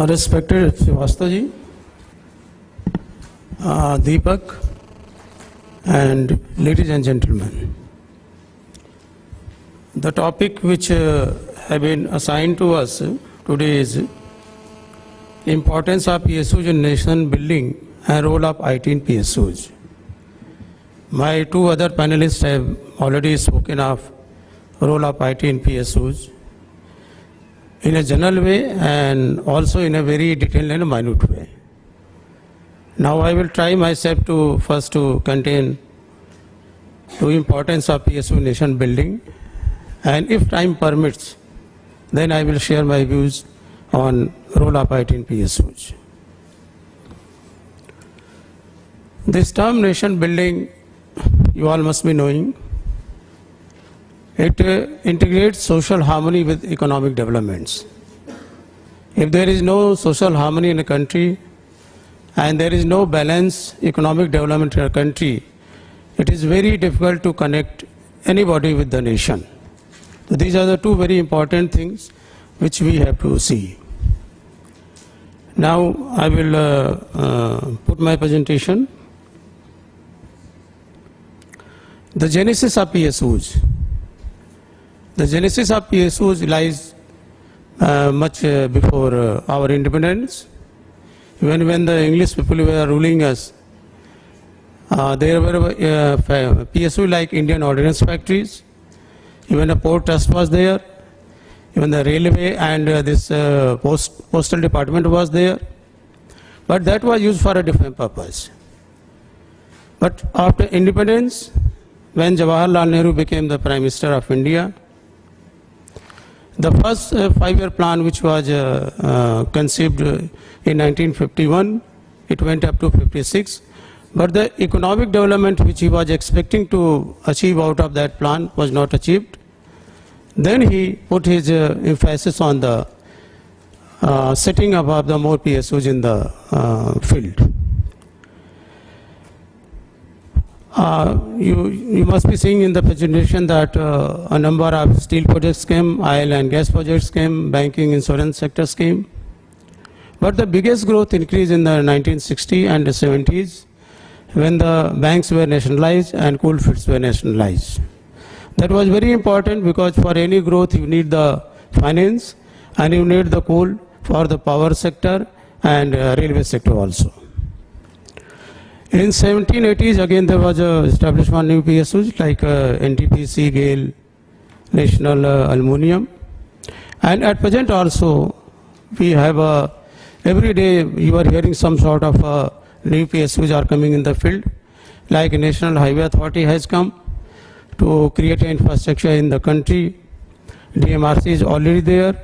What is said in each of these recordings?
Respected Srivastava ji, Deepak, and ladies and gentlemen, the topic which have been assigned to us today is importance of PSUs in nation building and role of IT in PSUs. My two other panelists have already spoken of role of IT in PSUs in a general way and also in a very detailed and minute way. Now I will try myself to first to contain the importance of PSU nation building, and if time permits, then I will share my views on role of IT in PSUs. This term nation building, you all must be knowing, it integrates social harmony with economic developments. If there is no social harmony in a country and there is no balanced economic development in a country, it is very difficult to connect anybody with the nation. So these are the two very important things which we have to see. Now I will put my presentation. The genesis of PSUs. The genesis of PSUs lies much before our independence. Even when the English people were ruling us, there were PSU like Indian Ordnance Factories, even a port trust was there, even the railway and this postal department was there, but that was used for a different purpose. But after independence, when Jawaharlal Nehru became the Prime Minister of India, the first 5-year plan which was conceived in 1951, it went up to 56. But the economic development which he was expecting to achieve out of that plan was not achieved. Then he put his emphasis on the setting up of the more PSUs in the field. You must be seeing in the presentation that a number of steel projects came, oil and gas projects came, banking, insurance sectors came. But the biggest growth increased in the 1960s and the 70s when the banks were nationalized and coal fields were nationalized. That was very important because for any growth you need the finance and you need the coal for the power sector and railway sector also. In 1780s, again there was establishment of new PSUs like NTPC, GAIL, National Aluminium, and at present also we have every day you are hearing some sort of new PSUs are coming in the field, like National Highway Authority has come to create an infrastructure in the country. DMRC is already there,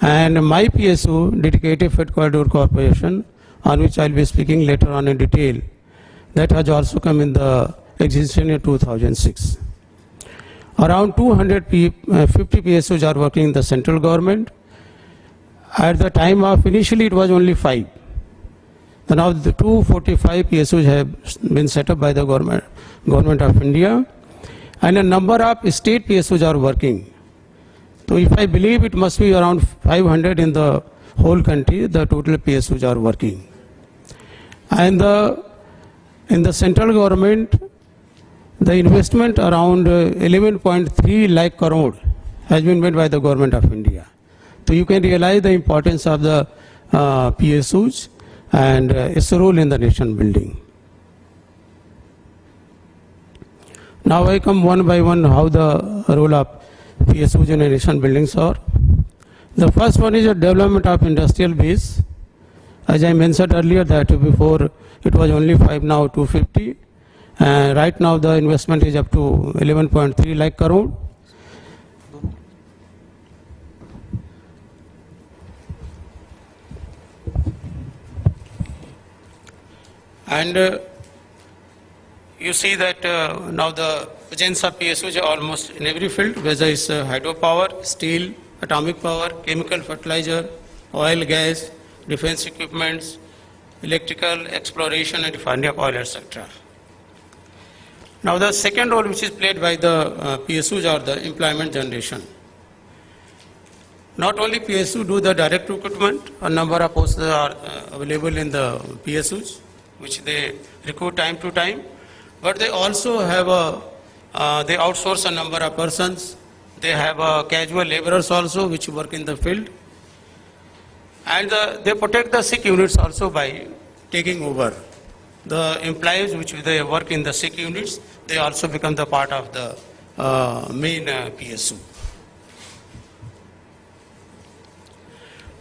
and my PSU, Dedicated Freight Corridor Corporation, on which I will be speaking later on in detail, that has also come in the existence in 2006. Around 250 PSUs are working in the central government. At the time of initially it was only 5. And now the 245 PSUs have been set up by the government of India, and a number of state PSUs are working. So if I believe it must be around 500 in the whole country, the total PSUs are working. And in the central government, the investment around 11.3 lakh crore has been made by the government of India. So you can realize the importance of the PSUs and its role in the nation building. Now I come one by one how the role of PSUs in nation buildings are. The first one is a development of industrial base. As I mentioned earlier that before it was only 5, now 250. Right now the investment is up to 11.3 lakh crore. And you see that now the presence of PSUs are almost in every field, whether it's hydropower, steel, atomic power, chemical fertilizer, oil, gas, defense equipments, electrical, exploration and refinery of oil, etc. Now the second role which is played by the PSUs are the employment generation. Not only PSU do the direct recruitment, a number of posts are available in the PSUs, which they recruit time to time, but they also have they outsource a number of persons. They have casual laborers also which work in the field, and they protect the sick units also by taking over. The employees which they work in the sick units, they also become the part of the main PSU.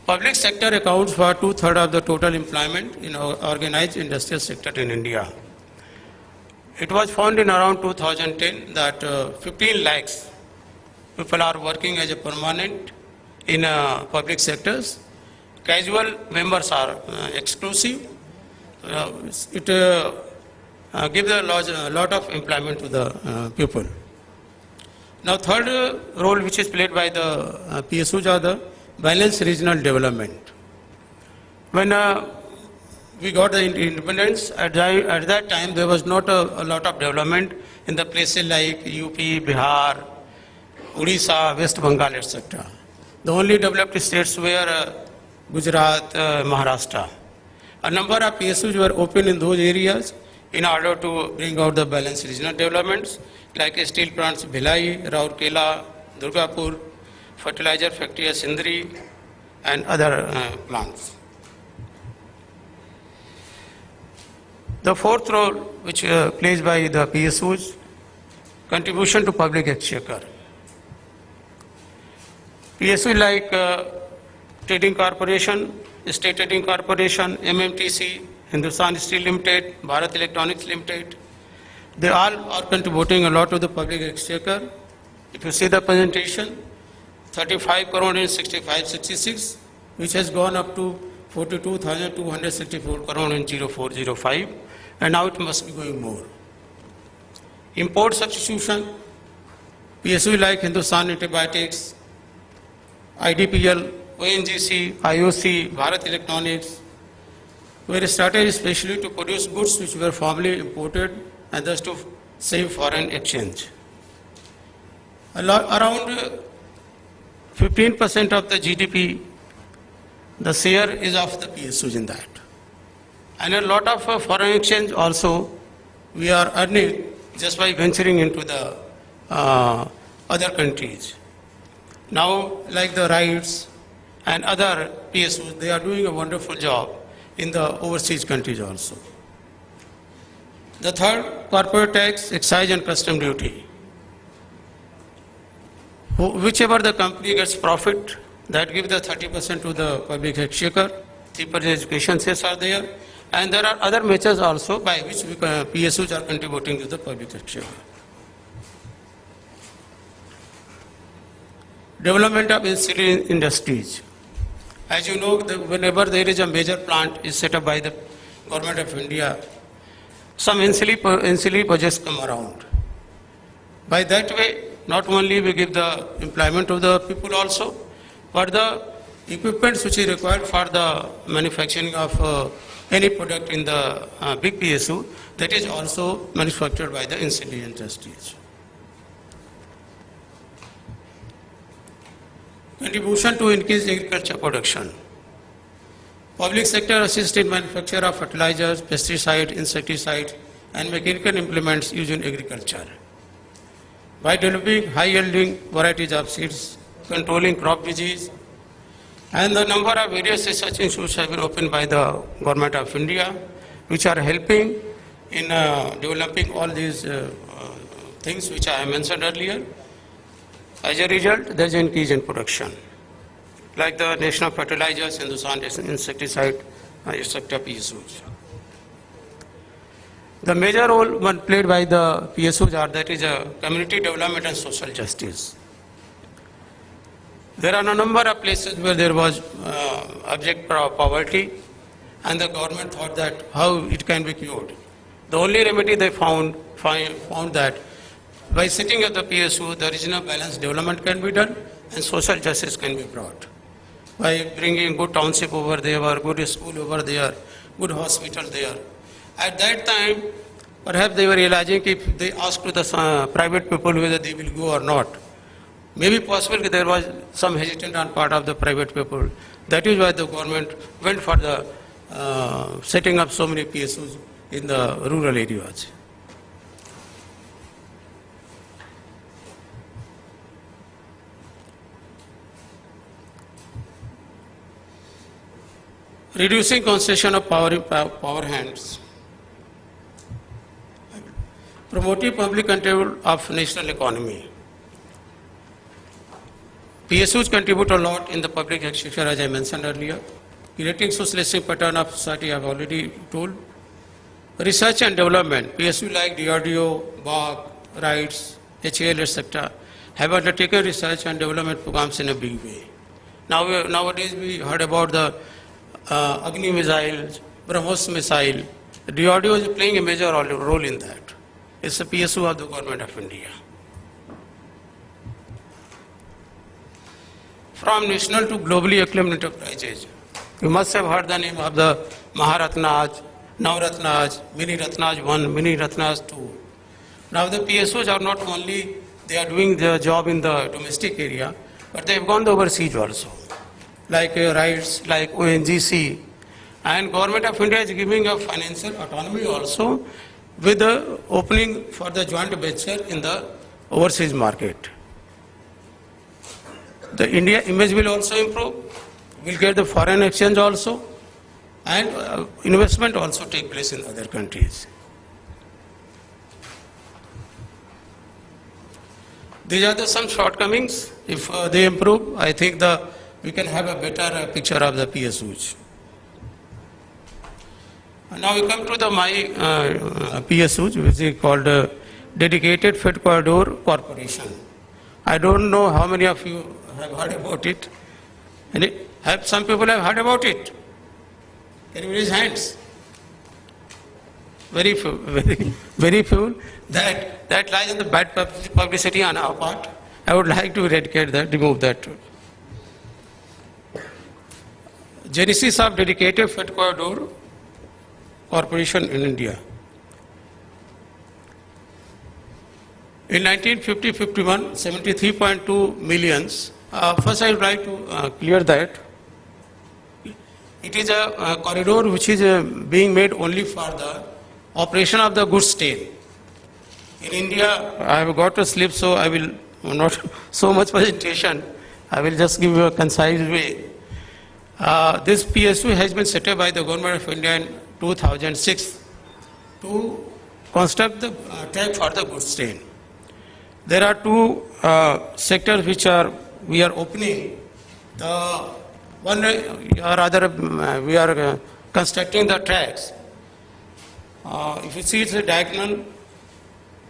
Public sector accounts for 2/3 of the total employment in organized industrial sector in India. It was found in around 2010 that 15 lakhs people are working as a permanent in public sectors. Casual members are exclusive. It gives a lot of employment to the people. Now, third role which is played by the PSUs are the balanced regional development. When we got the independence, at that time there was not a lot of development in the places like UP, Bihar, Odisha, West Bengal, etc. The only developed states were Gujarat, Maharashtra. A number of PSUs were opened in those areas in order to bring out the balanced regional developments like steel plants Bhilai, Rourkela, Durgapur, fertilizer factory at Sindri, and other plants. The fourth role which plays by the PSUs, contribution to public exchequer. PSU like Trading Corporation, State Trading Corporation, MMTC, Hindustan Steel Limited, Bharat Electronics Limited, they all are contributing a lot to the public exchequer. If you see the presentation, 35 crore in 65-66, which has gone up to 42,264 crore in 04-05, and now it must be going more. Import substitution, PSU like Hindustan Antibiotics, IDPL, ONGC, IOC, Bharat Electronics, were started especially to produce goods which were formerly imported and thus to save foreign exchange. Around 15% of the GDP, the share is of the PSUs in that. And a lot of foreign exchange also we are earning just by venturing into the other countries. Now, like the RITES and other PSUs, they are doing a wonderful job in the overseas countries also. The third, corporate tax, excise and custom duty. Whichever the company gets profit, that gives the 30% to the public exchequer. 3% education cess are there. And there are other measures also by which PSUs are contributing to the public exchequer. Development of ancillary industries. As you know, whenever there is a major plant is set up by the government of India, some ancillary projects come around. By that way, not only we give the employment to the people also, but the equipment which is required for the manufacturing of any product in the big PSU, that is also manufactured by the ancillary industries. Contribution to increase agriculture production. Public sector assists in manufacture of fertilizers, pesticides, insecticides, and mechanical implements used in agriculture. By developing high-yielding varieties of seeds, controlling crop disease, and the number of various research institutes have been opened by the government of India, which are helping in developing all these things which I mentioned earlier. As a result, there is an increase in production. Like the National Fertilizers, Hindustan Insecticide, etc. PSUs. The major role played by the PSUs are that is community development and social justice. There are a number of places where there was abject poverty, and the government thought that how it can be cured. The only remedy they found that by setting up the PSU, the regional balanced development can be done and social justice can be brought. By bringing good township over there, or good school over there, good hospital there. At that time, perhaps they were realizing if they ask to the private people whether they will go or not, Maybe possible that there was some hesitation on part of the private people. That is why the government went for the setting up so many PSUs in the rural areas. Reducing concentration of power in power hands. Promoting public control of national economy. PSUs contribute a lot in the public exchequer, as I mentioned earlier. Creating socialistic pattern of society, I have already told. Research and development. PSU like DRDO, BOG, RITES, HAL, etc. have undertaken research and development programs in a big way. Nowadays we heard about the Agni missile, BrahMos missile. DRDO is playing a major role in that. It's a PSU of the Government of India. From national to globally acclaimed enterprises. You must have heard the name of the Maharatnas, Navratnas, Mini Ratnas 1, Mini Ratnas 2. Now the PSOs are not only, they are doing their job in the domestic area, but they have gone overseas also. Like RITES, like ONGC. And Government of India is giving a financial autonomy also with the opening for the joint venture in the overseas market. The India image will also improve, will get the foreign exchange also, and investment also take place in other countries. These are some shortcomings. If they improve, I think we can have a better picture of the PSUs. Now we come to my PSUs, which is called Dedicated Freight Corridor Corporation. I don't know how many of you have heard about it. Some people have heard about it? Can you raise hands? Very few, very few. That lies in the bad publicity on our part. I would like to eradicate that, remove that. Genesis of Dedicated Freight Corridor Corporation in India. In 1950-51, 73.2 millions. First, I would like to clear that. It is a corridor which is being made only for the operation of the goods train. In India, I have got a slip, so I will not so much presentation. I will just give you a concise way. This PSU has been set up by the Government of India in 2006 to construct the track for the goods train. There are two sectors which we are opening. One, or rather, we are constructing the tracks. If you see, it's a diagonal,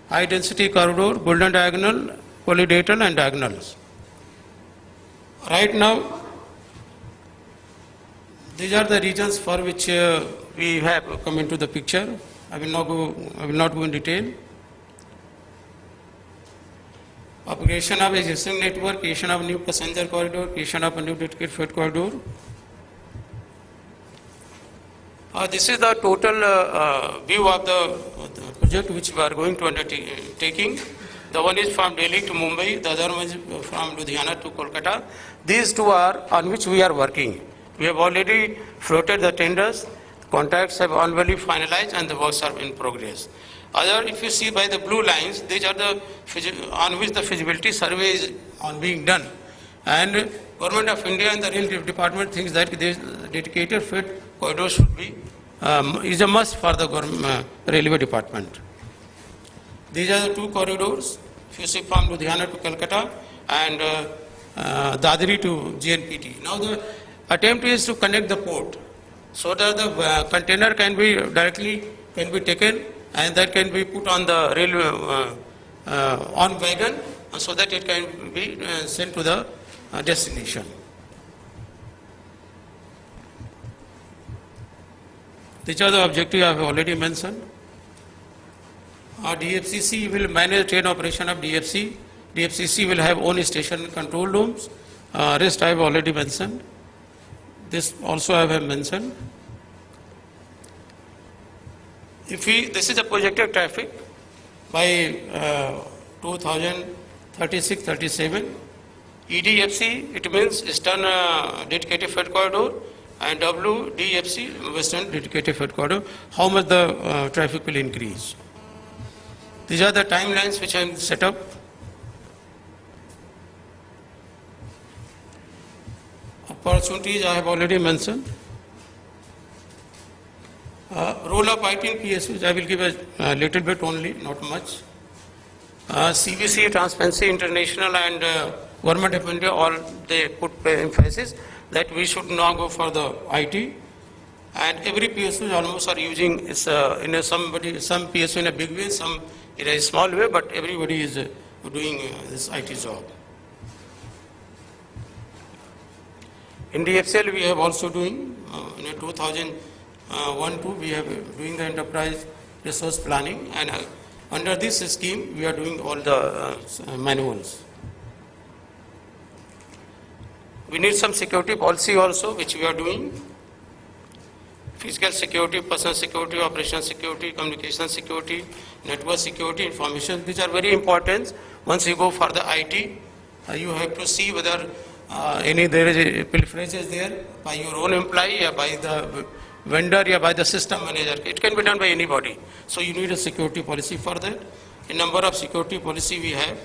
high density corridor, golden diagonal, polyhedral and diagonals. Right now, these are the regions for which we have come into the picture. I will not go in detail. Operation of existing network, creation of new passenger corridor, creation of a new dedicated freight corridor. This is the total view of the project which we are going to undertaking. The one is from Delhi to Mumbai, the other one is from Ludhiana to Kolkata. These two are on which we are working. We have already floated the tenders, contracts have already finalized, and the works are in progress. Other, if you see by the blue lines, these are the on which the feasibility survey is being done. And Government of India and the Rail Department thinks that this dedicated freight corridor should be is a must for the Railway Department. These are the two corridors. If you see from Ludhiana to Calcutta and Dadri to JNPT. Now the attempt is to connect the port so that the container can be taken and that can be put on the railway on wagon so that it can be sent to the destination. These are the objectives I have already mentioned. DFCC will manage train operation of DFC. DFCC will have own station control rooms. Rest I have already mentioned. This also I have mentioned. This is a projected traffic by 2036-37. EDFC, it means Eastern Dedicated Freight Corridor, and WDFC, Western Dedicated Freight Corridor, how much the traffic will increase. These are the timelines which I am set up. Opportunities I have already mentioned. Role of IT in PSUs, I will give a little bit only, not much. CBC, Transparency International, and Government of India, all they put emphasis that we should now go for the IT. And every PSU almost are using some PSU in a big way, some in a small way, but everybody is doing this IT job. In DFCL, we have also doing in 2001-2, we have doing the enterprise resource planning, and under this scheme, we are doing all the manuals. We need some security policy also, which we are doing. Physical security, personal security, operational security, communication security, network security, information. These are very important. Once you go for the IT, you have to see whether there is a pilferage is there by your own employee or by the vendor or by the system manager. It can be done by anybody. So you need a security policy for that. A number of security policy we have.